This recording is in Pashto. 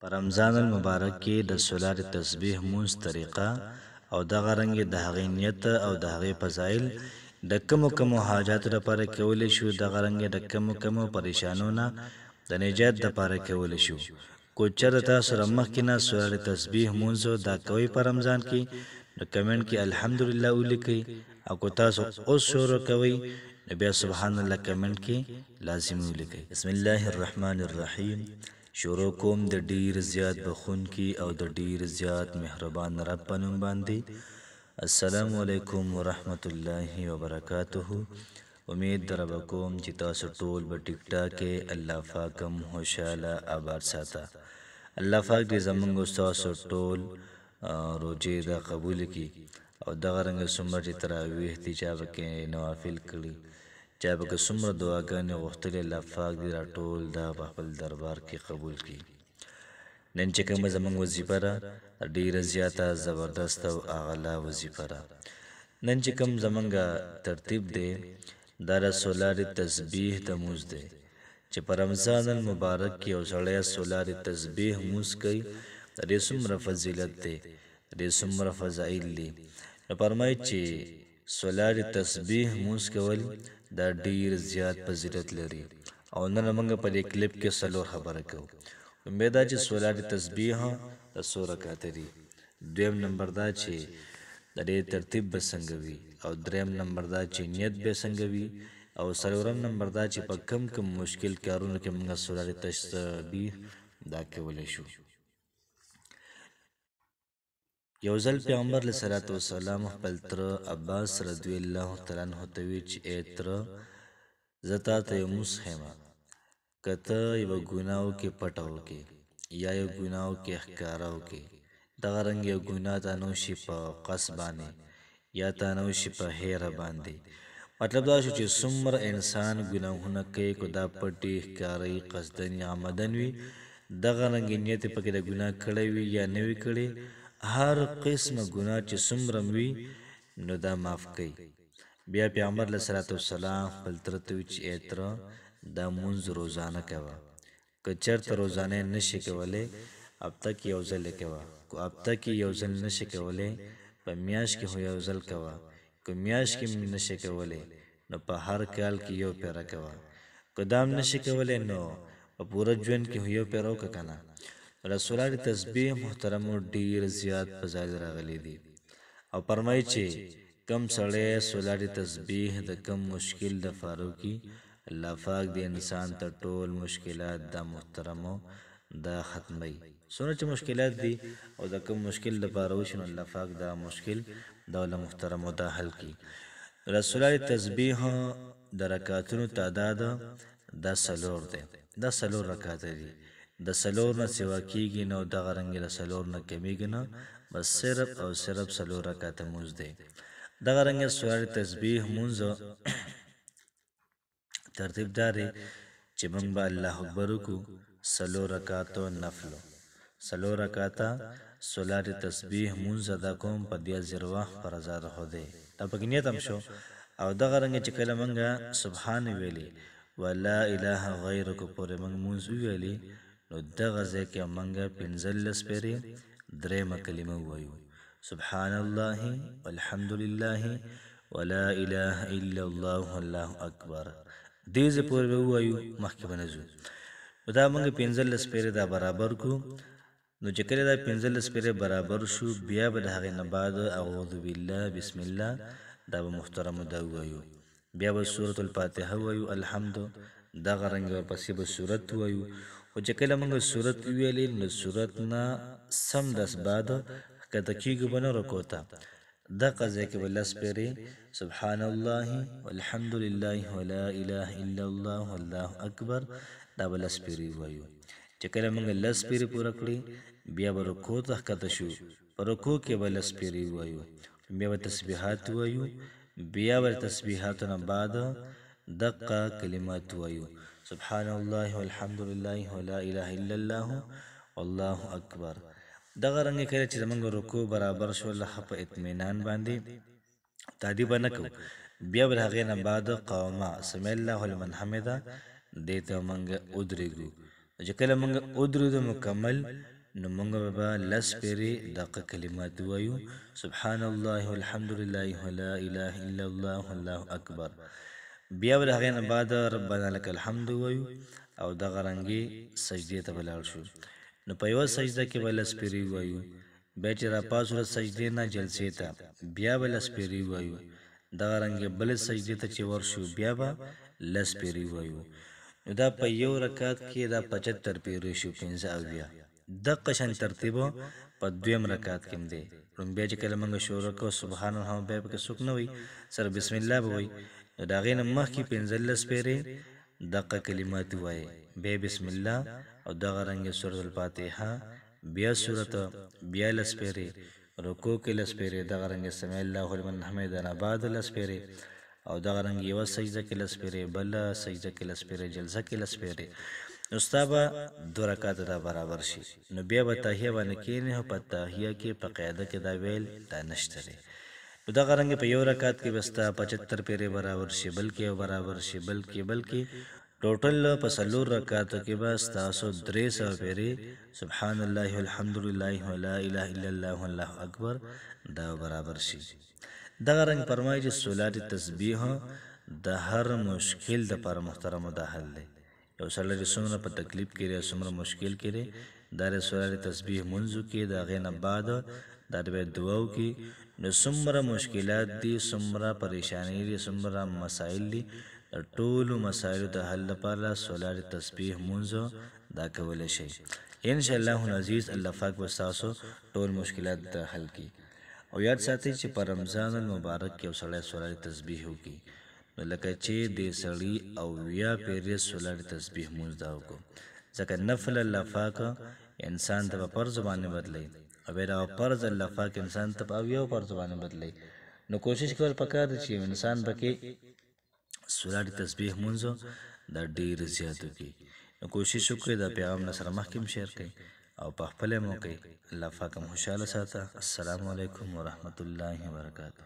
په رمضان المبارک کې د سولار تسبیح مونږ طریقه او دغه رنګ د هغې نیت او د هغې فضایل د کمو حاجاتو لپاره کولی شو، دغه رنګ د کمو پریشانو نه د نجات لپاره کولی شو. کو چېرته تاسو سره مخکې نه سولار تسبیح مونځ دا کوئ په رمضان کې، نو کمنټ کې الحمدلله ولیکئ، او کو تاسو اوس شروع کوئ نو بیا سبحان الله کمنټ کې لازمي ولیکئ. بسم الله الرحمن الرحیم. شروع کوم د ډیر زیات بخونکی او د ډیر زیات مهربان رب په نوم باندې. السلام علیکم ورحمت الله وبرکاته. امید در کوم چې تاسو ټول په ټیک ټاک کې الله پاکم خوشاله آباد ساته. الله پاک دې زمونږ تاسو ټول روزې دا قبول کړي او دغه رنګ څومره چې تراویح دي چا پکې نوافل کړي، چا پکې څومره دعاګانې غوښتلې، الله پاک دې راټول دا په خپل دربار کې قبول کړي. نن چې کومه زموږ وظیفه ده ډېره زیاته زبردست او اعلی وظیفه ده. نن چې کوم زموږ ترتیب دی دا د سولار تسبیح د مونځ دی چې په رمضان المبارک کې یو سړی سولار تسبیح مونځ کوي، د دې څومره فضیلت دی، د دې څومره فضایل دي. نو فرمایي چې سولار تسبیح مونځ کول دا ډیر زیات فضیلت لري. او نن موږ په دې کلیپ کې څلور خبره کوو. امید ده چې سولار تسبیح د څو رکعاته دي، دویم نمبر دا چې د دې ترتیب به څنګه وي، او دریم نمبر دا چې نیت به څنګه وي، او څلورم نمبر دا چې په کم مشکل کارونو کې موږ سولار تسبیح دا کولی شو. یو ځل پیغمبر علیه صلوات و سلام خپل تره عباس رضی الله تعالی عنه ته وی چې ای تره زه تا ته یو مونځ ښیم، که ته یوه ګناه وکړې پټه وکړې یا یو ګناه وکړې ښکاره وکړې، دغه رنګ یو ګناه تا نه وشي په قصد باندې یا تا نه وشي په هیره باندې. مطلب دا شو چې څومره انسان ګناهونه کوي، که دا پټې ښکاري قصدن یا عمدن وي، دغه رنګ نیت پکې د ګناه کړی وي یا نه وي کړی، هر قسمه ګناه چې څومره وي نو دا معاف کوي. بیا پیغمبر علیه صلوات وسلام خپل تره ته وی چې ای تره دا مونځ روزانه کوه، که چېرته روزانه یې نشي کولی هفته کې یو ځل یې کوه، که هفته کې یو ځل نشي کولی په میاشت کې خو یو ځل کوه، که میاشت کې نشي کولی نو په هر کال کې یو پیره کوه، که دا هم نشي کولی نو په پوره ژوند کې یو پیره وکړه که نه. سولار تسبیح محترمو ډیر زیات فضایل راغلي دي، او فرمایي چې کم سړی سولار تسبیح د کم مشکل د فاروقي الله پاک د انسان ته ټول مشکلات د محترمو دا ختمي. څومره چې مشکلات دي او د کم مشکل د فاروقي نو الله پاک دا مشکل د محترمو دا حل کړي. سولار تسبیح د رکعاتونو تعداد دا څلور دی، دا څلور رکعات دي، د څلور نه سوا کېږي نو دغه رنګ د څلور نه کمیږي نه، بس صرف او صرف څلور رکعاته مونځ دی. دغه رنګ سولار تسبیح مونځ ترتیب دا دی چې موږ به الله اکبر وکړو، څلور رکعاتو نفلو، څلور رکعاته سولار تسبیح مونځ ادا کوم په دې ذروه فرض ده دی، دا پکې نیت هم شو. او دغه رنګ چې کله موږ سبحان ویلي ولا اله غیرک پورې موږ مونځ ویلي نو دغه ځای کې موږ پنځلس پېرې درېیمه کلمه ووایو، سبحان الله والحمد لله ولا اله الا الله والله اکبر. دې ځای پورې به ووایو، مخکې به نه ځو. دا موږ پنځلس پېرې دا برابر کړو. نو چې کله دا پنځلس پېرې برابر شو بیا به د هغې نه بعد اعوذ بالله بسم الله دا به محترمو دا ووایو، بیا به سورة الفاتحه ووایو، الحمد دغه رنګ ورپسې به سورت ووایو. خو چې کله موږ سورت وویلې نو سورت نه سمدس بعد ښکته کېږو به نه رکوع ته، دغه ځای کې به لس پېرې سبحان الله والحمد لله ولا اله الا الله والله اکبر دا به لس پېرې ووایو. چې کله موږ لس پېرې پوره کړې بیا به رکوع ته ښکته شو، په رکوع کې به لس پېرې ووایو، بیا به تسبیحات ووایو، بیا به تسبیحاتو نه بعد دقه کلمات ووایو، سبحان الله والحمد لله ولا اله الا الله والله اکبر. دغه رنګ کله چې زمونږ رکوع برابر شول په اطمینان باندې تادی به نه کوو، بیا به د هغې نه بعد قومه سمع الله لمن حمده دې ته موږ ودرېږو. چې کله موږ ودرېدو مکمل نو موږ به لس پیرې دغه کلمات ووایو سبحان الله والحمد لله ولا اله الا الله والله اکبر. بیا به د هغې نه بعد ربنا لک الحمد ووایو او دغه رنګې سجدې ته به لاړ شو. نو په یوه سجده کې به لس پیرې ووایو. بیا چې راپاسو د سجدې نه جلسې ته بیا به لس پیرې ووایو. دغه رنګې بلې سجدې ته چې ورشو بیا به لس پیرې ووایو. نو دا په یو رکعت کې دا 75 پیرې شو 15 دغه شان ترتیب په دویم رکعت کې دی. بیا چې کله موږ شروع کوو سبحان الله بیا پکې څوک نه وي سره بسم الله به وایي. نو د هغې نه مخکې 15 پیرې دغه کلمات ووایي بیا بسم الله او دغه رنګې سورة الفاتحه بیا سورت بیا لس پیرې رکوع کې لس پیرې دغه رنګې سمع الله لمن حمده نه بعد لس پیرې او دغه رنګ یوه سجده کې لس پیرې بله سجده کې لس پیرې جلسه کې لس پیرې. نو ستا به 2 رکعات دا برابر شي. نو بیا به تحیه باندې کښېنې او په تحیه کې په قاعده کې دا ویل دا نشته دی. نو دغه رنګې په یو رکعت کې به ستا 75 پیرې برابر شي بلکې برابر شي بلکې ټوټل په 4 رکعاتو کې به ستاسو 300 پیرې سبحان الله والحمد لله ولا اله الا الله والله اکبر دا برابر شي. دغه رنګ فرمایي چې صلات تسبیح د هر مشکل دپاره محترمو دا حل دی. یو سړی چې څومره په تکلیف کې دی څومره مشکل کې دی دا د صلات تسبیح منځو کې د هغې نه بعد دا د بیا دعا وکړي. نو څومره مشکلات دي څومره پریشانۍ دي څومره مسایل دي د ټولو مسایلو د حل لپاره صلات تسبیح منځ دا کولی شئ. انشاءالله العزیز الله پاک به ستاسو ټول مشکلات د حل کړي. او یاد ساتئ چې په رمضان المبارک کې یو سړی صلات تسبیح وکړي نو لکه چې دې سړي 80 پیرې صلات تسبیح مونځ دا وکړو ځکه نفل الله پاک انسان ته په فرض باندې بدلی او بیا دغه فرض الله پاک انسان ته په 80 فرض باندې بدلی. نو کوشش کول پکار دی چې انسان پکې صلات تسبیح مونځ دا ډېر زیات وکړي. نو کوشش وکړئ دا پیغام نه سره مخکې هم شیر کړئ او په خپله مو کوئ. الله پاک هم خوشحاله ساته. السلام علیکم ورحمت الله وبرکاته.